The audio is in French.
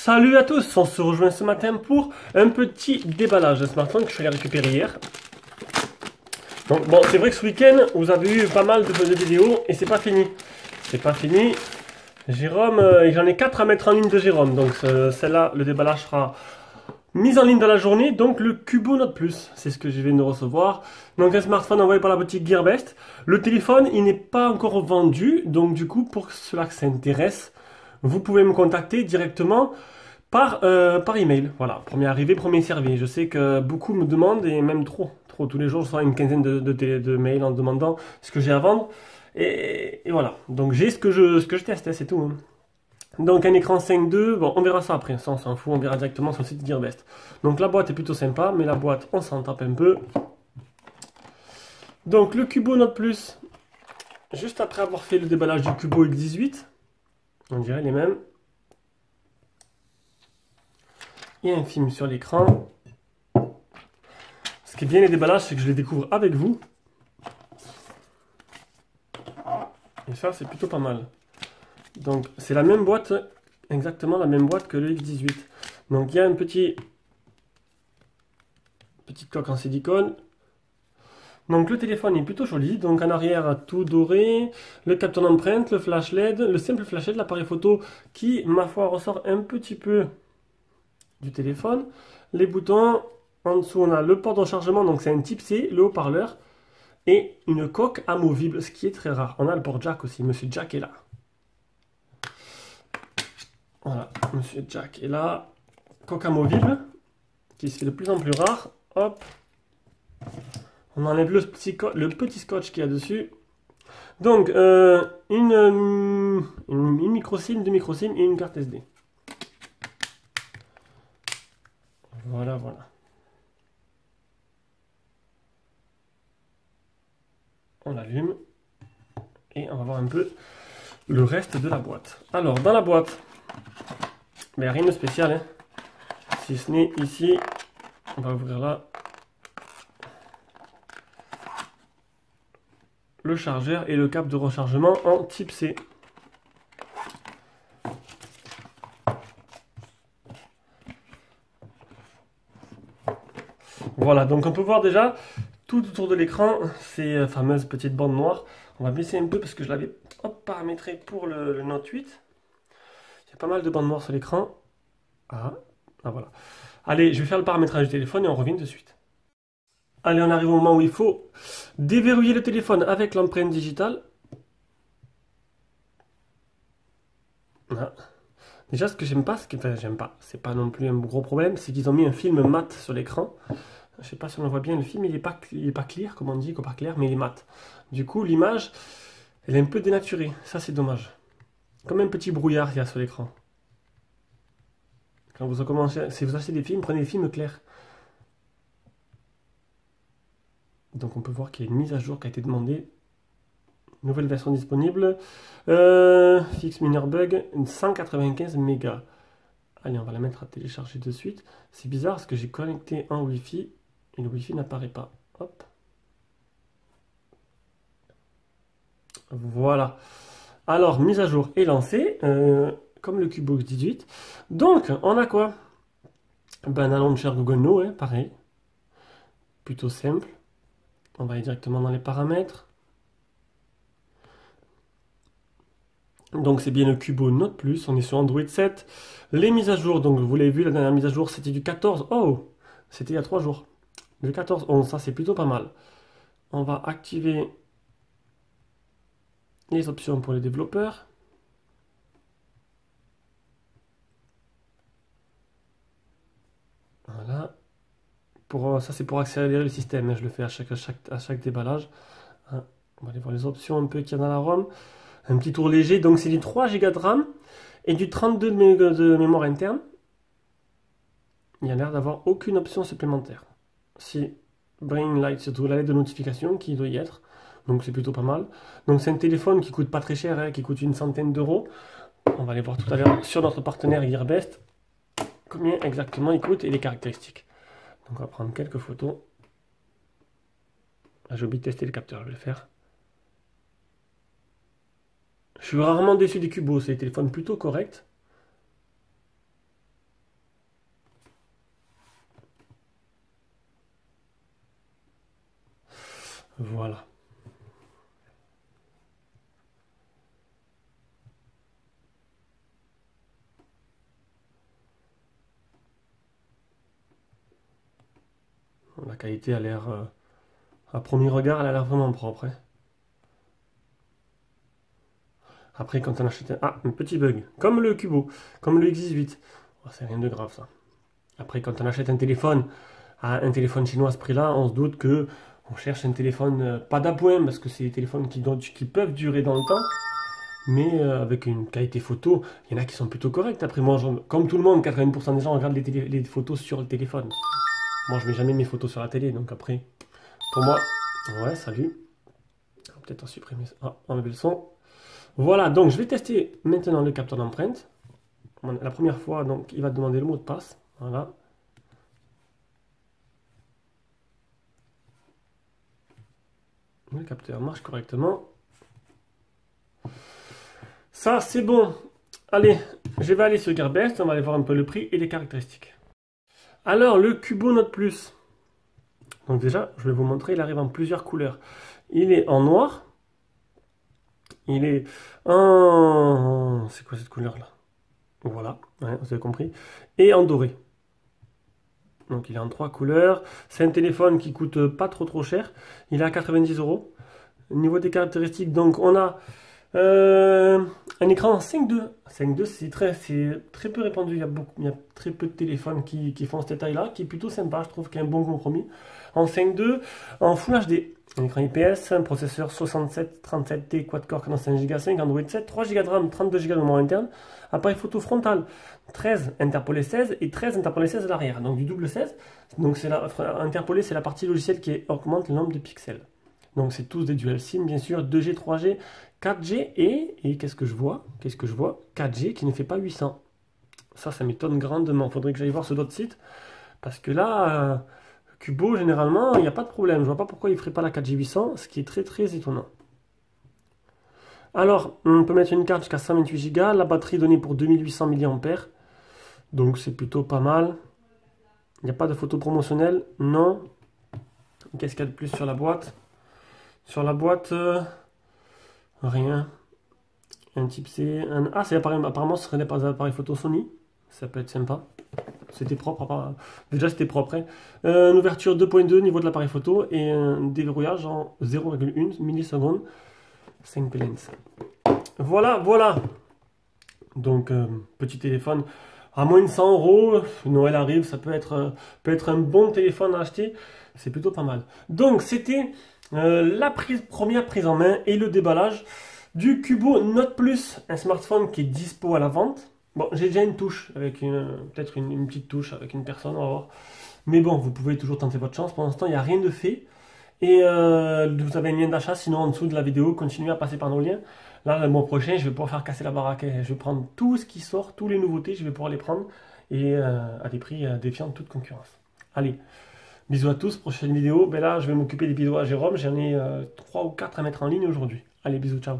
Salut à tous, on se rejoint ce matin pour un petit déballage de smartphone que je suis allé récupérer hier. Donc bon, c'est vrai que ce week-end, vous avez eu pas mal de vidéos et c'est pas fini. C'est pas fini. Jérôme, j'en ai 4 à mettre en ligne de Jérôme, donc celle-là, le déballage sera mis en ligne dans la journée. Donc le Cubo Note Plus, c'est ce que je viens de recevoir. Donc un smartphone envoyé par la boutique Gearbest. Le téléphone, il n'est pas encore vendu, donc du coup, pour ceux-là que ça intéresse, vous pouvez me contacter directement par email. Voilà, premier arrivé, premier servi. Je sais que beaucoup me demandent, et même trop. Tous les jours, je reçois une quinzaine de mails en demandant ce que j'ai à vendre. Et voilà, donc j'ai ce que je teste, c'est tout. Donc un écran 5.2, bon, on verra ça après, ça on s'en fout, on verra directement sur le site Gearbest. Donc la boîte est plutôt sympa, mais la boîte, on s'en tape un peu. Donc le Cubo Note Plus, juste après avoir fait le déballage du Cubo X18, on dirait les mêmes. Il y a un film sur l'écran. Ce qui est bien les déballages, c'est que je les découvre avec vous. Et ça, c'est plutôt pas mal. Donc, c'est la même boîte, exactement la même boîte que le X18. Donc, il y a une petite coque en silicone. Donc, le téléphone est plutôt joli. Donc, en arrière, tout doré. Le capteur d'empreinte, le flash LED, le simple flash LED, l'appareil photo qui, ma foi, ressort un petit peu du téléphone. Les boutons, en dessous, on a le port de rechargement. Donc, c'est un type C, le haut-parleur. Et une coque amovible, ce qui est très rare. On a le port jack aussi. Monsieur Jack est là. Voilà, Monsieur Jack est là. Coque amovible, qui se fait de plus en plus rare. Hop. On enlève le petit scotch qu'il y a dessus. Donc, une micro SIM, deux micro SIM et une carte SD. Voilà, voilà. On l'allume. Et on va voir un peu le reste de la boîte. Alors, dans la boîte, mais rien de spécial, hein. Si ce n'est ici, on va ouvrir là. Le chargeur et le câble de rechargement en type C. Voilà, donc on peut voir déjà tout autour de l'écran ces fameuses petites bandes noires. On va baisser un peu parce que je l'avais paramétré pour le Note 8. Il y a pas mal de bandes noires sur l'écran. Ah, voilà. Allez, je vais faire le paramétrage du téléphone et on revient de suite. Allez, on arrive au moment où il faut déverrouiller le téléphone avec l'empreinte digitale. Ah. Déjà, ce que j'aime pas, c'est pas non plus un gros problème, c'est qu'ils ont mis un film mat sur l'écran. Je sais pas si on le voit bien, le film il est pas clear, comme on dit, pas clair, mais il est mat. Du coup, l'image, elle est un peu dénaturée. Ça, c'est dommage. Comme un petit brouillard qu'il y a sur l'écran. Quand vous commencez, si vous achetez des films, prenez des films clairs. Donc on peut voir qu'il y a une mise à jour qui a été demandée. Nouvelle version disponible. Fixe minor bug, 195 mégas. Allez, on va la mettre à télécharger de suite. C'est bizarre parce que j'ai connecté en Wi-Fi et le Wi-Fi n'apparaît pas. Hop. Voilà. Alors, mise à jour est lancée, comme le Cubo X18. Donc, on a quoi? Ben, un launcher Google No, hein, pareil. Plutôt simple. On va aller directement dans les paramètres. Donc c'est bien le Cubo Note Plus, on est sur Android 7. Les mises à jour, donc vous l'avez vu, la dernière mise à jour c'était du 14. Oh, c'était il y a 3 jours. Du 14-11, ça c'est plutôt pas mal. On va activer les options pour les développeurs. Voilà. Ça c'est pour accélérer le système, je le fais à chaque déballage. On va aller voir les options un peu qu'il y a dans la ROM. Un petit tour léger, donc c'est du 3 Go de RAM et du 32 de mémoire interne. Il n'y a l'air d'avoir aucune option supplémentaire. Si Bring Light, surtout la lettre de notification qui doit y être, donc c'est plutôt pas mal. Donc c'est un téléphone qui coûte pas très cher, hein, qui coûte une centaine d'euros. On va aller voir tout à l'heure sur notre partenaire Gearbest combien exactement il coûte et les caractéristiques. Donc on va prendre quelques photos. Là j'ai oublié de tester le capteur, je vais le faire. Je suis rarement déçu des Cubos, c'est des téléphones plutôt corrects. Voilà. La qualité a l'air, à premier regard, elle a l'air vraiment propre, hein. Après, quand on achète un petit bug, comme le Cubo, comme le X18, oh, c'est rien de grave ça. Après, quand on achète un téléphone chinois à ce prix-là, on se doute que on cherche un téléphone pas d'appoint, parce que c'est des téléphones qui peuvent durer dans le temps, mais avec une qualité photo, il y en a qui sont plutôt correctes. Après, moi, comme tout le monde, 80% des gens regardent les photos sur le téléphone. Moi, je mets jamais mes photos sur la télé, donc après, pour moi, ouais, salut. Peut-être supprimer ça. Ah, enlever le son. Voilà, donc je vais tester maintenant le capteur d'empreinte. La première fois, donc, il va demander le mot de passe. Voilà. Le capteur marche correctement. Ça, c'est bon. Allez, je vais aller sur Gearbest, on va aller voir un peu le prix et les caractéristiques. Alors, le Cubo Note Plus. Donc déjà, je vais vous montrer, il arrive en plusieurs couleurs. Il est en noir. Il est en... C'est quoi cette couleur-là? Voilà, ouais, vous avez compris. Et en doré. Donc il est en 3 couleurs. C'est un téléphone qui coûte pas trop cher. Il est à 90 €. Au niveau des caractéristiques, donc on a un écran en 5.2. 5.2, c'est très peu répandu. Il y a très peu de téléphones qui font cette taille-là, qui est plutôt sympa. Je trouve qu'il y a un bon compromis. En 5.2, en Full HD. Un écran IPS, un processeur 6737T quad-core 45 Go 5, Android 7, 3 Go de RAM, 32 Go de mémoire interne, appareil photo frontal 13 interpolé 16 et 13 interpolé 16 à l'arrière, donc du double 16. Donc interpolé, c'est la partie logicielle qui augmente le nombre de pixels. Donc c'est tous des dual SIM bien sûr, 2G, 3G, 4G et qu'est-ce que je vois? 4G qui ne fait pas 800. Ça m'étonne grandement, faudrait que j'aille voir sur d'autres sites, parce que là... Cubo, généralement, il n'y a pas de problème. Je ne vois pas pourquoi il ne ferait pas la 4G 800, ce qui est très étonnant. Alors, on peut mettre une carte jusqu'à 128 Go, la batterie donnée pour 2800 mAh. Donc c'est plutôt pas mal. Il n'y a pas de photo promotionnelle, non. Qu'est-ce qu'il y a de plus sur la boîte? Sur la boîte, rien. Un type C. Ah, apparemment ce serait des appareils photo Sony. Ça peut être sympa. C'était propre, déjà c'était propre, hein. Une ouverture 2.2 niveau de l'appareil photo et un déverrouillage en 0,1 millisecondes 5 lens. Voilà. Donc petit téléphone à moins de 100 €, Noël arrive, ça peut être un bon téléphone à acheter, c'est plutôt pas mal. Donc c'était la première prise en main et le déballage du Cubo Note Plus, un smartphone qui est dispo à la vente. Bon, j'ai déjà une touche, avec peut-être une petite touche avec une personne, on va voir. Mais bon, vous pouvez toujours tenter votre chance. Pour l'instant, il n'y a rien de fait. Et vous avez un lien d'achat, sinon en dessous de la vidéo, continuez à passer par nos liens. Là, le mois prochain, je vais pouvoir faire casser la baraque. Je vais prendre tout ce qui sort, toutes les nouveautés, je vais pouvoir les prendre. Et à des prix défiant toute concurrence. Allez, bisous à tous, prochaine vidéo. Ben là, je vais m'occuper des vidéos à Jérôme. J'en ai 3 ou 4 à mettre en ligne aujourd'hui. Allez, bisous, ciao.